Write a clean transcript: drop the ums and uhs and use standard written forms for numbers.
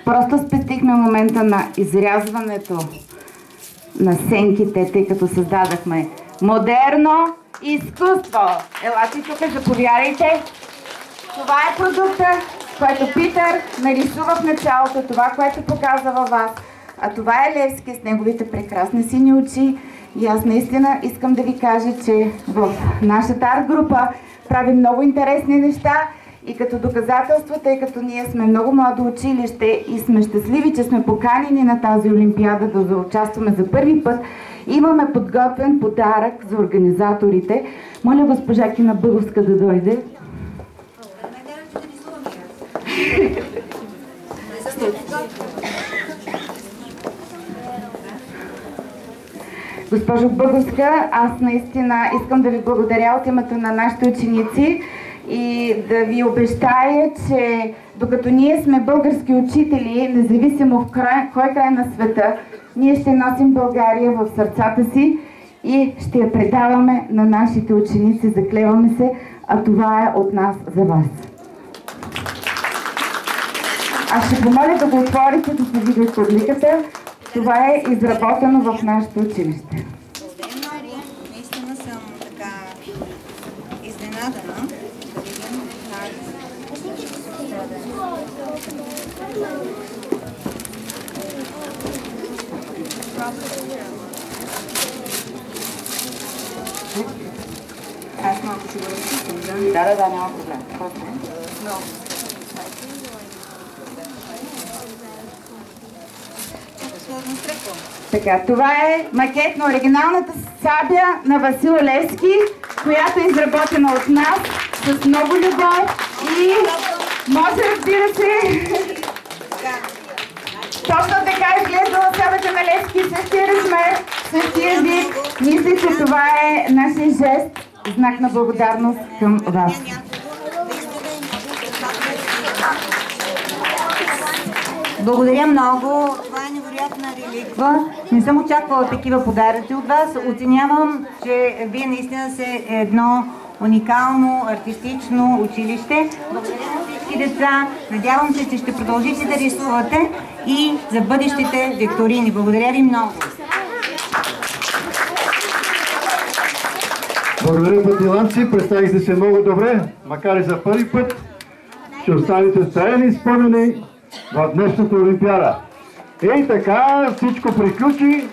Просто спестихме момента на изрязването на сенките, тъй като създадахме модерно изкуство. Елате тук, заповядайте. Това е продукта, който Питър нарисува в началото, това, което показва във вас. А това е Левски с неговите прекрасни сини очи. И аз наистина искам да ви кажа, че в нашата арт-група правим много интересни неща и като доказателство, тъй като ние сме много младо училище и сме щастливи, че сме поканени на тази олимпиада да участваме за първи път, имаме подготвен подарък за организаторите. Моля госпожа Кина Бъговска да дойде. Госпожо Бъговска, аз наистина искам да ви благодаря от името на нашите ученици и да ви обещая, че докато ние сме български учители, независимо в кой край на света, ние ще носим България в сърцата си и ще я предаваме на нашите ученици, заклеваме се, а това е от нас за вас. Аз ще помоля да го отворите, да се види от публиката. Това е изработено в нашето училище. Благодаря много. Наистина съм така изненадана. Аз малко ще го разпитам, да? Да, няма проблем. Така, това е макет на оригиналната сабя на Васил Левски, която е изработена от нас с много любов и може, разбира се, точно така изглеждала сабята на Левски, същия размер, същия вид. Мисля, че това е нашия жест, знак на благодарност към вас. Благодаря много. Това е невероятна реликва. Не съм очаквала такива подаръци от вас. Оценявам, че вие наистина сте едно уникално, артистично училище. Благодаря на всички деца. Надявам се, че ще продължите да рисувате и за бъдещите викторини. Благодаря ви много. Благодаря, пътиланци. Представихте се много добре, макар и за първи път. Ще останете трайни спомени в днешната олимпиада. Ей така, всичко приключи.